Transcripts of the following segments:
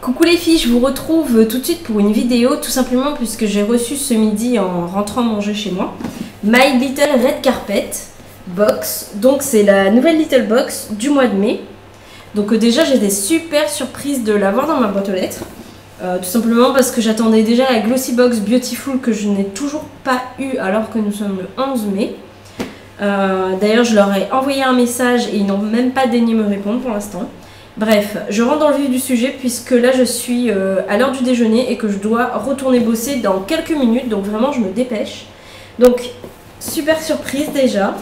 Coucou les filles, je vous retrouve tout de suite pour une vidéo, tout simplement puisque j'ai reçu ce midi en rentrant manger chez moi My Little Red Carpet Box. Donc c'est la nouvelle Little Box du mois de mai. Donc déjà j'étais super surprise de l'avoir dans ma boîte aux lettres. Tout simplement parce que j'attendais déjà la Glossy Box Beautiful que je n'ai toujours pas eu alors que nous sommes le 11 mai. D'ailleurs je leur ai envoyé un message et ils n'ont même pas daigné me répondre pour l'instant. Bref, je rentre dans le vif du sujet puisque là je suis à l'heure du déjeuner et que je dois retourner bosser dans quelques minutes, donc vraiment je me dépêche. Donc super surprise déjà.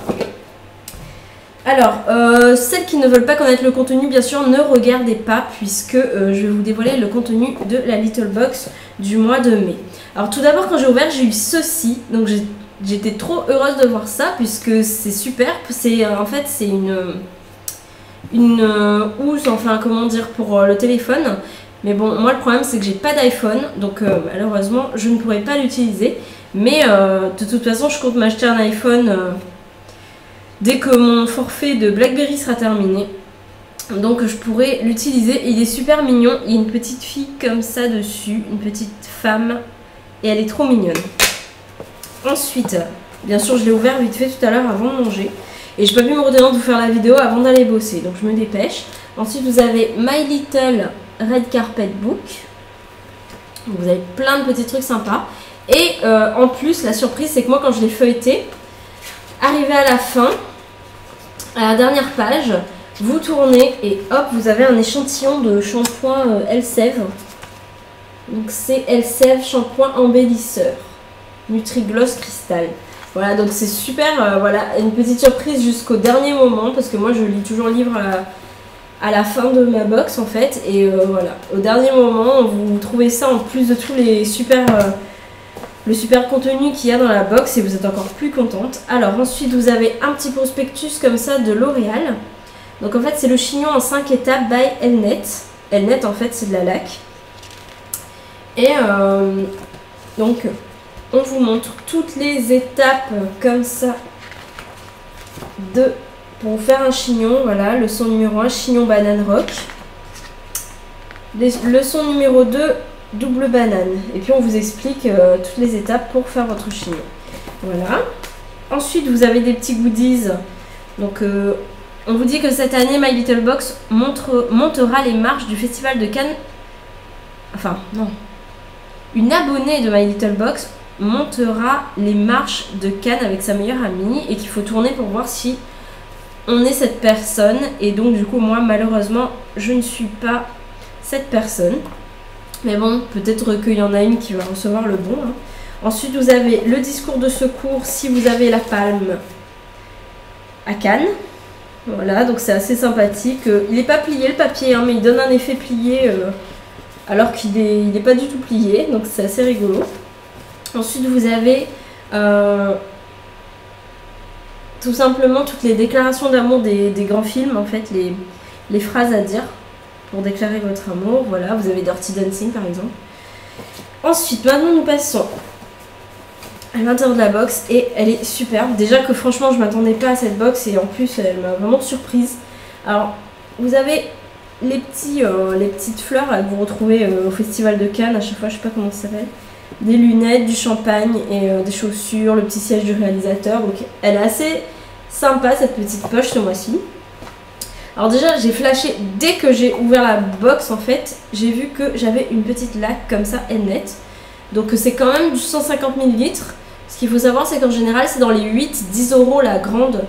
Alors, celles qui ne veulent pas connaître le contenu, bien sûr, ne regardez pas puisque je vais vous dévoiler le contenu de la Little Box du mois de mai. Alors tout d'abord quand j'ai ouvert j'ai eu ceci, donc j'étais trop heureuse de voir ça puisque c'est super. En fait c'est une housse, enfin comment dire, pour le téléphone. Mais bon, moi le problème c'est que j'ai pas d'iPhone, donc malheureusement je ne pourrai pas l'utiliser. Mais de toute façon je compte m'acheter un iPhone dès que mon forfait de BlackBerry sera terminé. Donc je pourrai l'utiliser. Il est super mignon, il y a une petite fille comme ça dessus, une petite femme, et elle est trop mignonne. Ensuite, bien sûr je l'ai ouvert vite fait tout à l'heure avant de manger. Et je n'ai pas pu me retenir de vous faire la vidéo avant d'aller bosser, donc je me dépêche. Ensuite vous avez My Little Red Carpet Book. Vous avez plein de petits trucs sympas. Et en plus la surprise c'est que moi quand je l'ai feuilleté, arrivé à la fin, à la dernière page, vous tournez et hop vous avez un échantillon de shampoing Elseve. Donc c'est Elseve shampoing embellisseur Nutri-Gloss Cristal. Voilà, donc c'est super, voilà, une petite surprise jusqu'au dernier moment, parce que moi je lis toujours le livre à la fin de ma box en fait, et voilà, au dernier moment, vous trouvez ça en plus de tous les le super contenu qu'il y a dans la box, et vous êtes encore plus contente. Alors ensuite vous avez un petit prospectus comme ça de L'Oréal. Donc en fait c'est le chignon en 5 étapes by Elnet. Elnet en fait c'est de la laque. Et donc on vous montre toutes les étapes comme ça pour vous faire un chignon. Voilà, leçon numéro 1, chignon banane rock. Leçon numéro 2, double banane. Et puis on vous explique toutes les étapes pour faire votre chignon. Voilà. Ensuite vous avez des petits goodies. Donc on vous dit que cette année My Little Box montera les marches du Festival de Cannes. Enfin non. Une abonnée de My Little Box montera les marches de Cannes avec sa meilleure amie et qu'il faut tourner pour voir si on est cette personne. Et donc du coup moi malheureusement je ne suis pas cette personne, mais bon peut-être qu'il y en a une qui va recevoir le bon hein. Ensuite vous avez le discours de secours si vous avez la palme à Cannes. Voilà, donc c'est assez sympathique. Il n'est pas plié le papier hein, mais il donne un effet plié alors qu'il n'est pas du tout plié, donc c'est assez rigolo. Ensuite vous avez tout simplement toutes les déclarations d'amour des grands films, en fait les phrases à dire pour déclarer votre amour. Voilà, vous avez Dirty Dancing par exemple. Ensuite maintenant nous passons à l'intérieur de la box et elle est superbe. Déjà que franchement je m'attendais pas à cette box et en plus elle m'a vraiment surprise. Alors vous avez les petites fleurs là, que vous retrouvez au Festival de Cannes à chaque fois, je sais pas comment ça s'appelle. Des lunettes, du champagne et des chaussures, le petit siège du réalisateur. Donc elle est assez sympa cette petite poche ce mois-ci. Alors déjà j'ai flashé dès que j'ai ouvert la box en fait, j'ai vu que j'avais une petite laque comme ça Elnet. Donc c'est quand même du 150 ml. Ce qu'il faut savoir c'est qu'en général c'est dans les 8-10 € la grande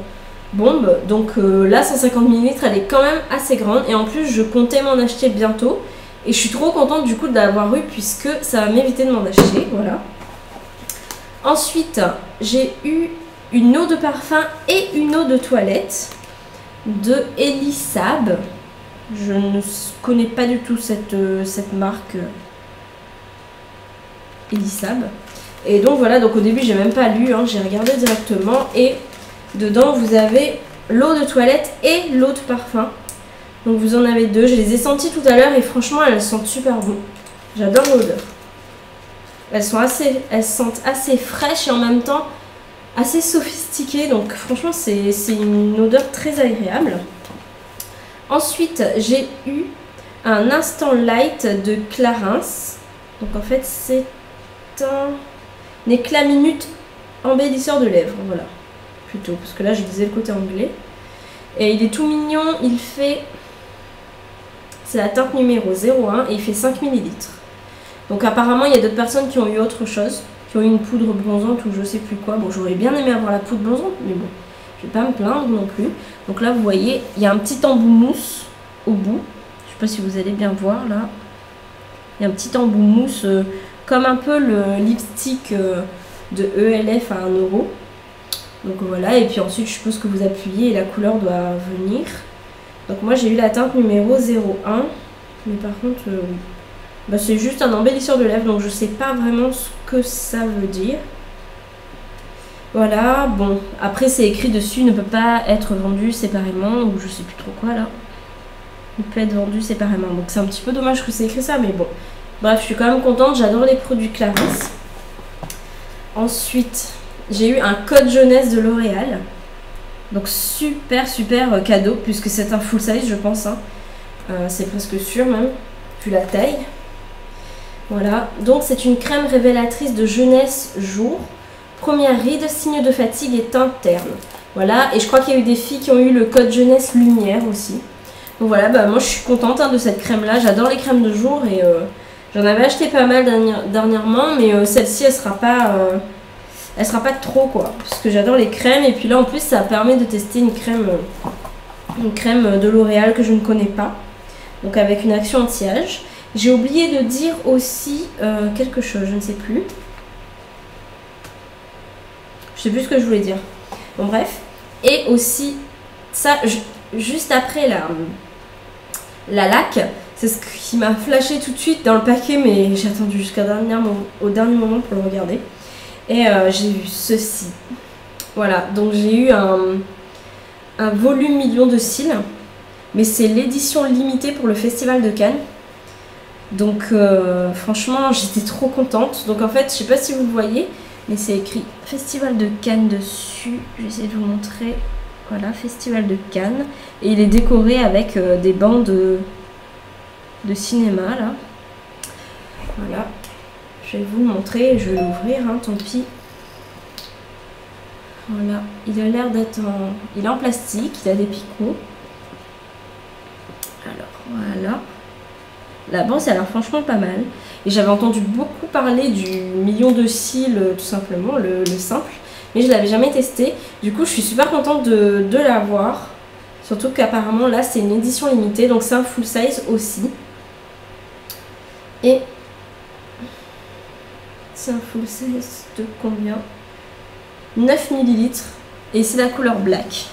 bombe. Donc là 150 ml elle est quand même assez grande et en plus je comptais m'en acheter bientôt. Et je suis trop contente du coup de l'avoir eu puisque ça va m'éviter de m'en acheter, voilà. Ensuite, j'ai eu une eau de parfum et une eau de toilette de Elisab. Je ne connais pas du tout cette marque Elisab. Et donc voilà, donc au début j'ai même pas lu, hein, j'ai regardé directement et dedans vous avez l'eau de toilette et l'eau de parfum. Donc vous en avez deux, je les ai senties tout à l'heure et franchement elles sentent super bon. J'adore l'odeur. Elles sentent assez fraîches et en même temps assez sophistiqué, donc franchement c'est une odeur très agréable. Ensuite j'ai eu un Instant Light de Clarins. Donc en fait c'est un éclat minute embellisseur de lèvres, voilà, plutôt, parce que là je disais le côté anglais. Et il est tout mignon, il fait... C'est la teinte numéro 01 et il fait 5 ml. Donc apparemment il y a d'autres personnes qui ont eu autre chose, qui ont eu une poudre bronzante ou je sais plus quoi. Bon, j'aurais bien aimé avoir la poudre bronzante, mais bon, je vais pas me plaindre non plus. Donc là vous voyez, il y a un petit embout mousse au bout. Je sais pas si vous allez bien voir là. Il y a un petit embout mousse, comme un peu le lipstick de ELF à 1 €. Donc voilà, et puis ensuite je suppose que vous appuyez et la couleur doit venir. Donc moi j'ai eu la teinte numéro 01, mais par contre oui. Bah, c'est juste un embellisseur de lèvres, donc je sais pas vraiment ce que ça veut dire. Voilà, bon, après c'est écrit dessus, ne peut pas être vendu séparément, ou je sais plus trop quoi là. Il peut être vendu séparément, donc c'est un petit peu dommage que c'est écrit ça, mais bon. Bref, je suis quand même contente, j'adore les produits Clarins. Ensuite, j'ai eu un code jeunesse de L'Oréal. Donc super cadeau, puisque c'est un full size je pense, hein. C'est presque sûr même, vu la taille. Voilà, donc c'est une crème révélatrice de jeunesse jour. Première ride, signe de fatigue et teint terne. Voilà, et je crois qu'il y a eu des filles qui ont eu le code jeunesse lumière aussi. Donc voilà, bah moi je suis contente hein, de cette crème là, j'adore les crèmes de jour et j'en avais acheté pas mal dernièrement, mais celle-ci elle sera pas trop quoi, parce que j'adore les crèmes et puis là en plus ça permet de tester une crème de L'Oréal que je ne connais pas, donc avec une action anti-âge. J'ai oublié de dire aussi quelque chose, je ne sais plus. Je sais plus ce que je voulais dire. Bon bref, et aussi ça juste après la laque, c'est ce qui m'a flashé tout de suite dans le paquet, mais j'ai attendu au dernier moment pour le regarder. Et j'ai eu ceci. Voilà, donc j'ai eu un volume million de cils, mais c'est l'édition limitée pour le Festival de Cannes. Donc franchement, j'étais trop contente. Donc en fait, je sais pas si vous le voyez, mais c'est écrit Festival de Cannes dessus. Je vais essayer de vous montrer. Voilà, Festival de Cannes. Et il est décoré avec des bancs de cinéma là. Voilà. Je vais vous le montrer, je vais l'ouvrir, hein, tant pis. Voilà, il a l'air d'être il est en plastique, il a des picots. Alors voilà. La banque, ça a l'air franchement pas mal. Et j'avais entendu beaucoup parler du million de cils, tout simplement, le simple. Mais je l'avais jamais testé. Du coup, je suis super contente de l'avoir. Surtout qu'apparemment, là, c'est une édition limitée. Donc, c'est un full size aussi. Et c'est un full size de combien? 9 ml. Et c'est la couleur black.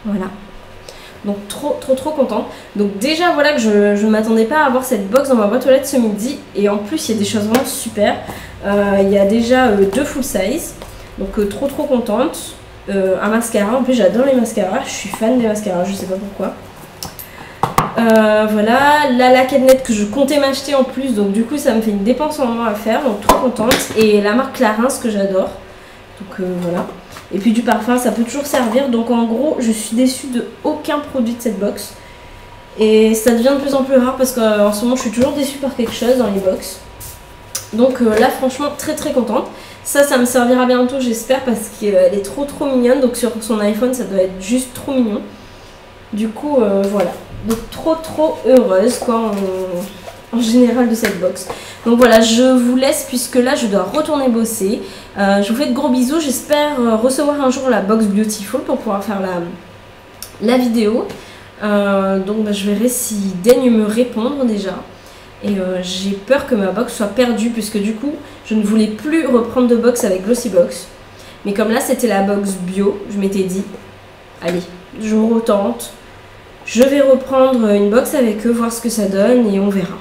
Voilà. Donc trop contente. Donc déjà voilà que je ne m'attendais pas à avoir cette box dans ma boîte aux lettres ce midi. Et en plus il y a des choses vraiment super. Il y a déjà 2 full size. Donc trop contente. Un mascara. En plus j'adore les mascaras. Je suis fan des mascaras. Je sais pas pourquoi. Voilà. La laquette que je comptais m'acheter en plus. Donc du coup ça me fait une dépense en moins à faire. Donc trop contente. Et la marque Clarins que j'adore. Donc voilà. Et puis du parfum, ça peut toujours servir. Donc en gros, je suis déçue de aucun produit de cette box. Et ça devient de plus en plus rare parce qu'en ce moment, je suis toujours déçue par quelque chose dans les box. Donc là, franchement, très contente. Ça me servira bientôt, j'espère, parce qu'elle est trop mignonne. Donc sur son iPhone, ça doit être juste trop mignon. Du coup, voilà. Donc trop heureuse, quoi, en général de cette box. Donc voilà, je vous laisse puisque là je dois retourner bosser. Je vous fais de gros bisous, j'espère recevoir un jour la box Beautiful pour pouvoir faire la vidéo. Donc bah, je verrai si daigne me répondre déjà. Et j'ai peur que ma box soit perdue puisque du coup je ne voulais plus reprendre de box avec Glossybox. Mais comme là c'était la box bio, je m'étais dit, allez, je retente. Je vais reprendre une box avec eux, voir ce que ça donne et on verra.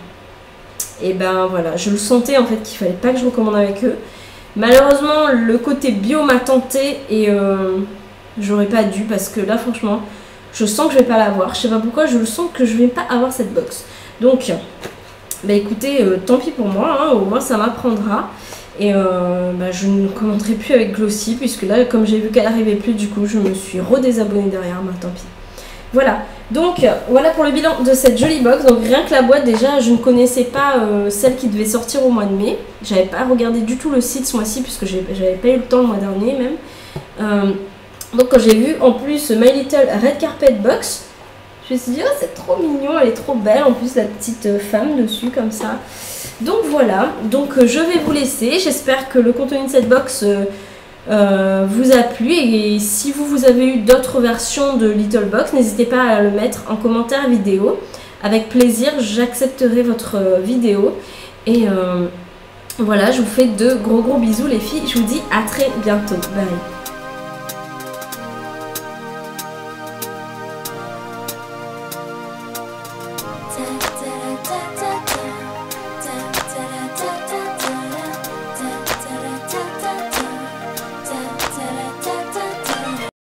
Et ben voilà, je le sentais en fait qu'il fallait pas que je recommande avec eux. Malheureusement, le côté bio m'a tenté et j'aurais pas dû parce que là, franchement, je sens que je vais pas l'avoir. Je sais pas pourquoi, je le sens que je vais pas avoir cette box. Donc, bah écoutez, tant pis pour moi, hein, au moins ça m'apprendra. Et je ne commenterai plus avec Glossy, puisque là, comme j'ai vu qu'elle n'arrivait plus, du coup, je me suis redésabonnée derrière, bah tant pis. Voilà, donc voilà pour le bilan de cette jolie box. Donc rien que la boîte, déjà, je ne connaissais pas celle qui devait sortir au mois de mai. J'avais pas regardé du tout le site ce mois-ci, puisque j'avais pas eu le temps le mois dernier même. Donc quand j'ai vu en plus My Little Red Carpet Box, je me suis dit, oh c'est trop mignon, elle est trop belle, en plus la petite femme dessus comme ça. Donc voilà, donc je vais vous laisser, j'espère que le contenu de cette box vous a plu, et si vous avez eu d'autres versions de Little Box, n'hésitez pas à le mettre en commentaire vidéo, avec plaisir, j'accepterai votre vidéo, et voilà, je vous fais de gros bisous les filles, je vous dis à très bientôt, bye.